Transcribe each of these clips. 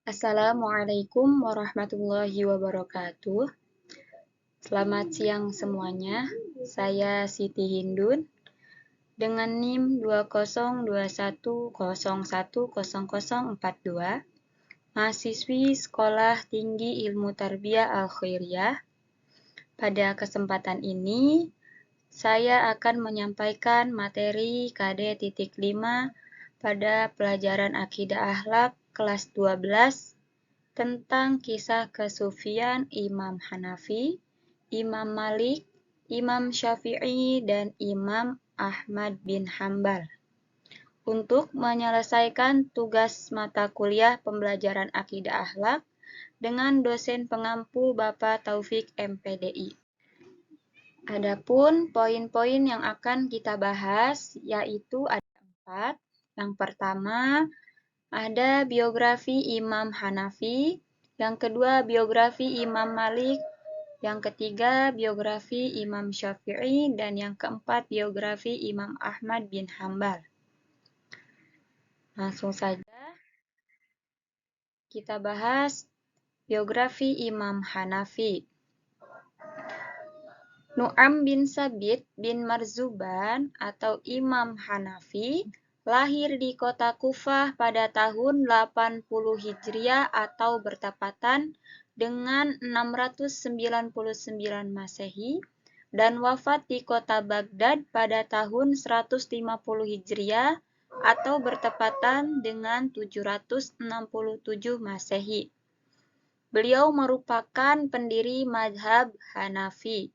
Assalamualaikum warahmatullahi wabarakatuh. Selamat siang semuanya. Saya Siti Hindun dengan NIM 2021010042, mahasiswi Sekolah Tinggi Ilmu Tarbiyah Al-Khairiyah. Pada kesempatan ini, saya akan menyampaikan materi KD.5 pada pelajaran Akidah Akhlak kelas 12 tentang kisah kesufian Imam Hanafi, Imam Malik, Imam Syafi'i, dan Imam Ahmad bin Hambal. Untuk menyelesaikan tugas mata kuliah pembelajaran Akidah Akhlak dengan dosen pengampu Bapak Taufik MPDI. Adapun poin-poin yang akan kita bahas yaitu ada 4. Yang pertama, ada biografi Imam Hanafi, yang kedua biografi Imam Malik, yang ketiga biografi Imam Syafi'i, dan yang keempat biografi Imam Ahmad bin Hambal. Langsung saja kita bahas biografi Imam Hanafi. Nu'am bin Sabit bin Marzuban atau Imam Hanafi lahir di kota Kufah pada tahun 80 Hijriah atau bertepatan dengan 699 Masehi dan wafat di kota Baghdad pada tahun 150 Hijriah atau bertepatan dengan 767 Masehi. Beliau merupakan pendiri mazhab Hanafi.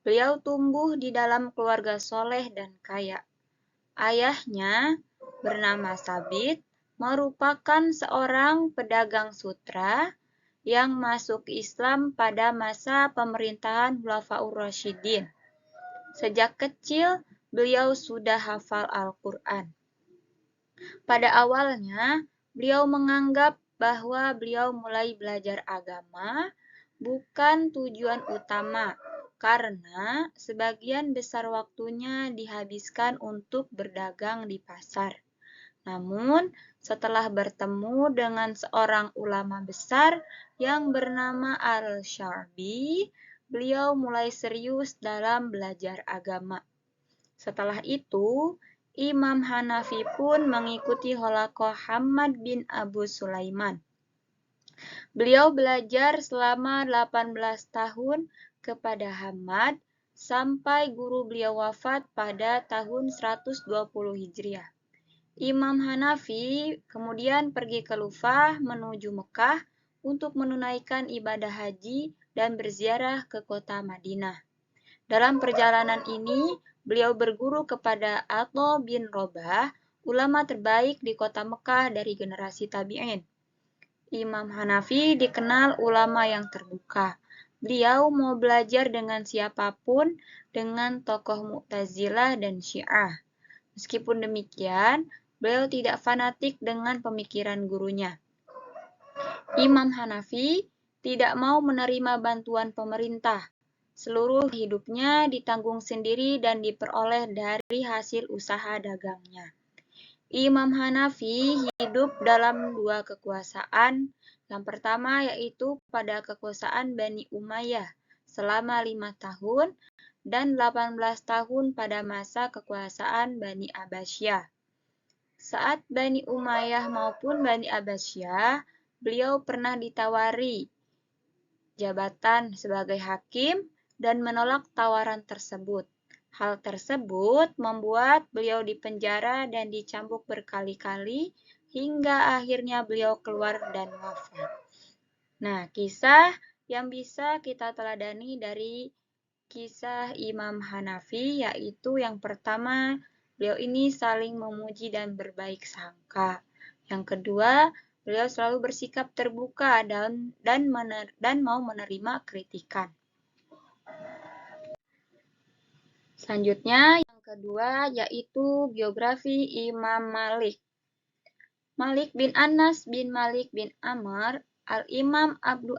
Beliau tumbuh di dalam keluarga soleh dan kaya. Ayahnya bernama Sabit merupakan seorang pedagang sutra yang masuk Islam pada masa pemerintahan Khulafaur Rasyidin. Sejak kecil, beliau sudah hafal Al-Quran. Pada awalnya, beliau menganggap bahwa beliau mulai belajar agama bukan tujuan utama, karena sebagian besar waktunya dihabiskan untuk berdagang di pasar. Namun, setelah bertemu dengan seorang ulama besar yang bernama Al-Syarbi, beliau mulai serius dalam belajar agama. Setelah itu, Imam Hanafi pun mengikuti Khalaqah Hammad bin Abu Sulaiman. Beliau belajar selama 18 tahun kepada Hammad sampai guru beliau wafat pada tahun 120 Hijriah. Imam Hanafi kemudian pergi ke Kufah menuju Mekah untuk menunaikan ibadah haji dan berziarah ke kota Madinah. Dalam perjalanan ini, beliau berguru kepada Atha bin Robah, ulama terbaik di kota Mekah dari generasi tabi'in. Imam Hanafi dikenal ulama yang terbuka. Beliau mau belajar dengan siapapun, dengan tokoh Mu'tazilah dan Syiah. Meskipun demikian, beliau tidak fanatik dengan pemikiran gurunya. Imam Hanafi tidak mau menerima bantuan pemerintah. Seluruh hidupnya ditanggung sendiri dan diperoleh dari hasil usaha dagangnya. Imam Hanafi hidup dalam 2 kekuasaan. Yang pertama yaitu pada kekuasaan Bani Umayyah selama 5 tahun dan 18 tahun pada masa kekuasaan Bani Abbasiyah. Saat Bani Umayyah maupun Bani Abbasiyah, beliau pernah ditawari jabatan sebagai hakim dan menolak tawaran tersebut. Hal tersebut membuat beliau dipenjara dan dicambuk berkali-kali hingga akhirnya beliau keluar dan wafat. Nah, kisah yang bisa kita teladani dari kisah Imam Hanafi yaitu yang pertama, beliau ini saling memuji dan berbaik sangka. Yang kedua, beliau selalu bersikap terbuka dan mau menerima kritikan. Selanjutnya, yang kedua yaitu biografi Imam Malik. Malik bin Anas bin Malik bin Amr Al-Imam Abu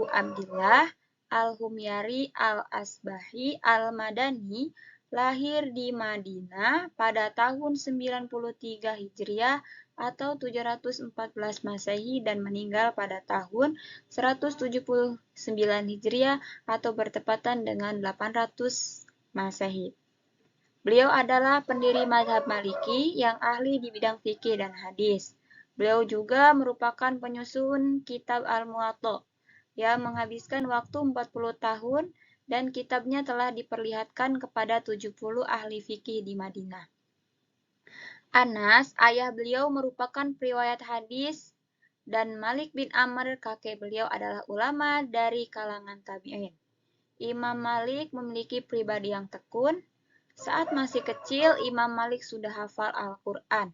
Abdillah Al-Humyari Al-Asbahi Al-Madani lahir di Madinah pada tahun 93 Hijriah atau 714 Masehi dan meninggal pada tahun 179 Hijriah atau bertepatan dengan 800 Masehi. Beliau adalah pendiri mazhab Maliki yang ahli di bidang fikih dan hadis. Beliau juga merupakan penyusun kitab Al-Muwatta yang menghabiskan waktu 40 tahun dan kitabnya telah diperlihatkan kepada 70 ahli fikih di Madinah. Anas, ayah beliau merupakan periwayat hadis, dan Malik bin Amr, kakek beliau adalah ulama dari kalangan tabi'in. Imam Malik memiliki pribadi yang tekun. Saat masih kecil, Imam Malik sudah hafal Al-Quran.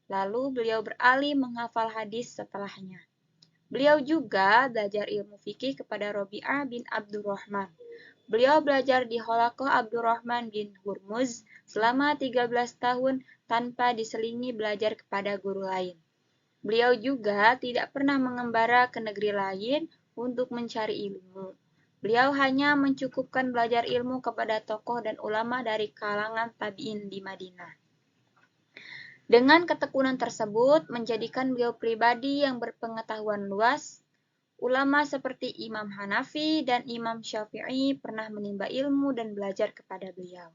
Lalu beliau beralih menghafal hadis setelahnya. Beliau juga belajar ilmu fikih kepada Robi'ah bin Abdurrahman. Beliau belajar di Halaqah Abdurrahman bin Hurmuz selama 13 tahun tanpa diselingi belajar kepada guru lain. Beliau juga tidak pernah mengembara ke negeri lain untuk mencari ilmu. Beliau hanya mencukupkan belajar ilmu kepada tokoh dan ulama dari kalangan tabi'in di Madinah. Dengan ketekunan tersebut, menjadikan beliau pribadi yang berpengetahuan luas. Ulama seperti Imam Hanafi dan Imam Syafi'i pernah menimba ilmu dan belajar kepada beliau.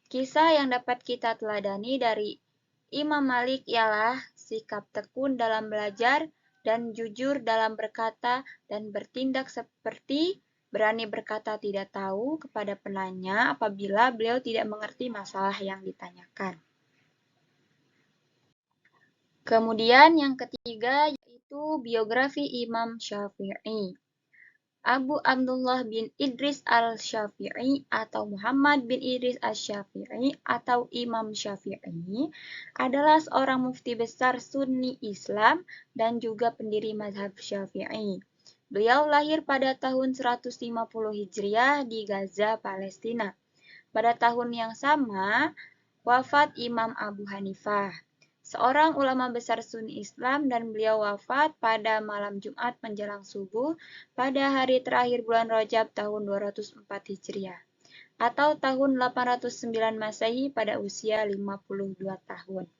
Kisah yang dapat kita teladani dari Imam Malik ialah sikap tekun dalam belajar dan jujur dalam berkata dan bertindak seperti berani berkata tidak tahu kepada penanya apabila beliau tidak mengerti masalah yang ditanyakan. Kemudian yang ketiga yaitu biografi Imam Syafi'i. Abu Abdullah bin Idris al-Syafi'i atau Muhammad bin Idris al-Syafi'i atau Imam Syafi'i adalah seorang mufti besar Sunni Islam dan juga pendiri mazhab Syafi'i. Beliau lahir pada tahun 150 Hijriah di Gaza, Palestina. Pada tahun yang sama, wafat Imam Abu Hanifah, seorang ulama besar Sunni Islam, dan beliau wafat pada malam Jumat menjelang subuh pada hari terakhir bulan Rajab tahun 204 Hijriah atau tahun 809 Masehi pada usia 52 tahun.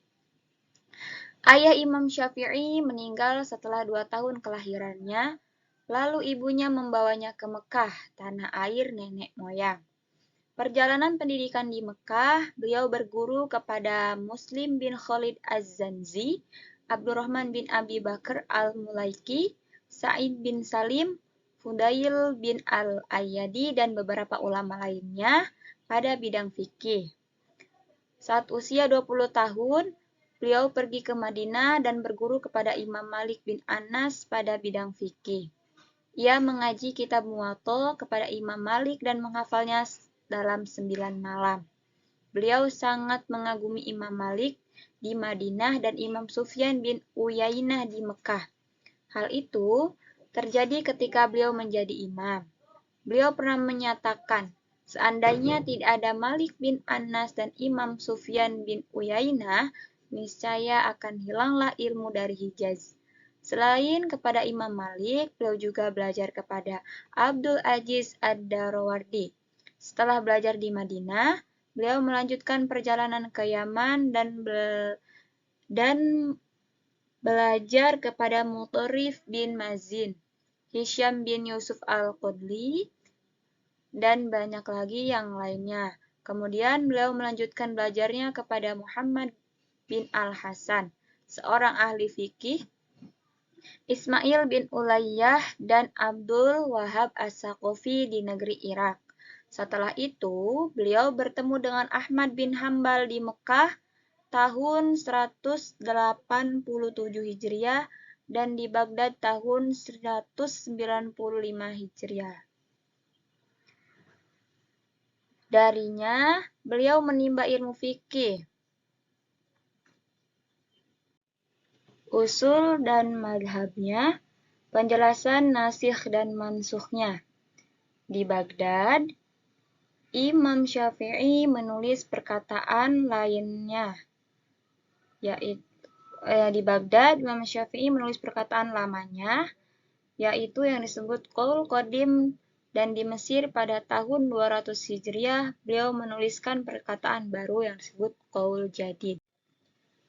Ayah Imam Syafi'i meninggal setelah 2 tahun kelahirannya, lalu ibunya membawanya ke Mekah, tanah air nenek moyang. Perjalanan pendidikan di Mekah, beliau berguru kepada Muslim bin Khalid Az-Zanzi, Abdurrahman bin Abi Bakar Al-Mulaiki, Sa'id bin Salim, Fudail bin Al-Ayyadi, dan beberapa ulama lainnya pada bidang fikih. Saat usia 20 tahun, beliau pergi ke Madinah dan berguru kepada Imam Malik bin Anas pada bidang fikih. Ia mengaji kitab Muwatta kepada Imam Malik dan menghafalnya dalam 9 malam. Beliau sangat mengagumi Imam Malik di Madinah dan Imam Sufyan bin Uyainah di Mekah. Hal itu terjadi ketika beliau menjadi imam. Beliau pernah menyatakan, seandainya tidak ada Malik bin Anas dan Imam Sufyan bin Uyainah, niscaya akan hilanglah ilmu dari Hijaz. Selain kepada Imam Malik, beliau juga belajar kepada Abdul Aziz Ad-Darawardi. Setelah belajar di Madinah, beliau melanjutkan perjalanan ke Yaman dan belajar kepada Mutarrif bin Mazin, Hisham bin Yusuf Al-Qudli, dan banyak lagi yang lainnya. Kemudian beliau melanjutkan belajarnya kepada Muhammad bin Al-Hasan, seorang ahli fikih, Ismail bin Ulayyah, dan Abdul Wahab As-Saqafi di negeri Irak. Setelah itu, beliau bertemu dengan Ahmad bin Hambal di Mekah tahun 187 Hijriah dan di Baghdad tahun 195 Hijriah. Darinya, beliau menimba ilmu fikih, usul dan madhabnya, penjelasan nasikh dan mansukhnya. Di Baghdad, Imam Syafi'i menulis perkataan lainnya, yaitu di Baghdad, Imam Syafi'i menulis perkataan lamanya, yaitu yang disebut Qaul Qadim, dan di Mesir pada tahun 200 Hijriah, beliau menuliskan perkataan baru yang disebut Qaul Jadid.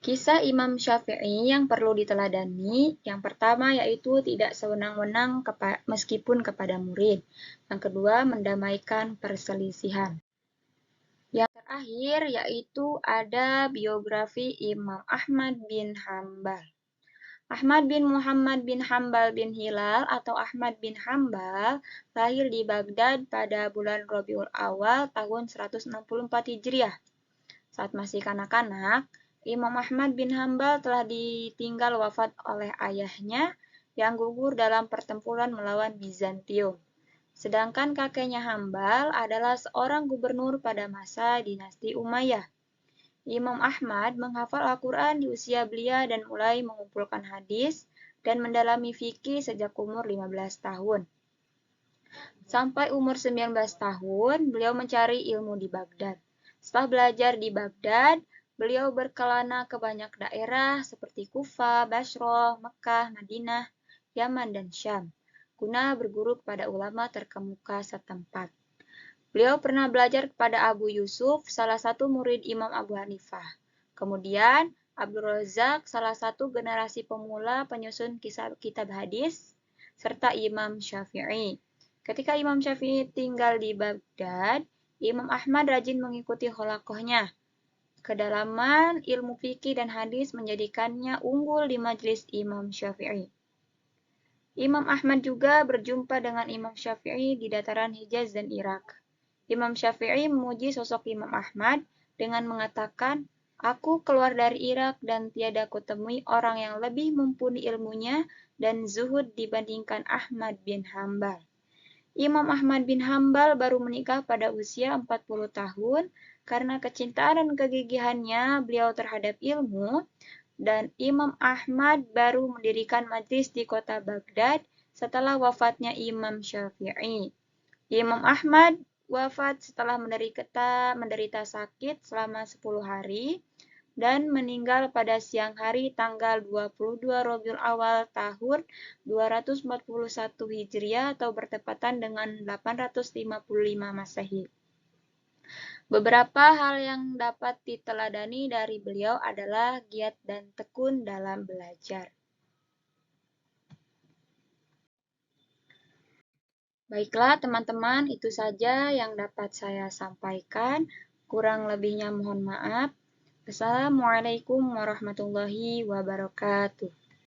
Kisah Imam Syafi'i yang perlu diteladani, yang pertama yaitu tidak sewenang-wenang meskipun kepada murid. Yang kedua, mendamaikan perselisihan. Yang terakhir yaitu ada biografi Imam Ahmad bin Hambal. Ahmad bin Muhammad bin Hambal bin Hilal atau Ahmad bin Hambal lahir di Baghdad pada bulan Rabiul Awal tahun 164 Hijriah. Saat masih kanak-kanak, Imam Ahmad bin Hambal telah ditinggal wafat oleh ayahnya yang gugur dalam pertempuran melawan Bizantium. Sedangkan kakeknya Hambal adalah seorang gubernur pada masa dinasti Umayyah. Imam Ahmad menghafal Al-Quran di usia belia dan mulai mengumpulkan hadis dan mendalami fikih sejak umur 15 tahun. Sampai umur 19 tahun, beliau mencari ilmu di Baghdad. Setelah belajar di Baghdad, beliau berkelana ke banyak daerah seperti Kufa, Basra, Mekah, Madinah, Yaman, dan Syam, guna berguru kepada ulama terkemuka setempat. Beliau pernah belajar kepada Abu Yusuf, salah satu murid Imam Abu Hanifah. Kemudian, Abdul Razak, salah satu generasi pemula penyusun kitab hadis, serta Imam Syafi'i. Ketika Imam Syafi'i tinggal di Baghdad, Imam Ahmad rajin mengikuti halakohnya. Kedalaman ilmu fikih dan hadis menjadikannya unggul di majelis Imam Syafi'i. Imam Ahmad juga berjumpa dengan Imam Syafi'i di dataran Hijaz dan Irak. Imam Syafi'i memuji sosok Imam Ahmad dengan mengatakan, "Aku keluar dari Irak dan tiada kutemui orang yang lebih mumpuni ilmunya dan zuhud dibandingkan Ahmad bin Hambal." Imam Ahmad bin Hambal baru menikah pada usia 40 tahun karena kecintaan dan kegigihannya beliau terhadap ilmu, dan Imam Ahmad baru mendirikan majlis di kota Baghdad setelah wafatnya Imam Syafi'i. Imam Ahmad wafat setelah menderita sakit selama 10 hari dan meninggal pada siang hari tanggal 22 Rabiul Awal tahun 241 Hijriah atau bertepatan dengan 855 Masehi. Beberapa hal yang dapat diteladani dari beliau adalah giat dan tekun dalam belajar. Baiklah teman-teman, itu saja yang dapat saya sampaikan. Kurang lebihnya mohon maaf. Assalamualaikum warahmatullahi wabarakatuh.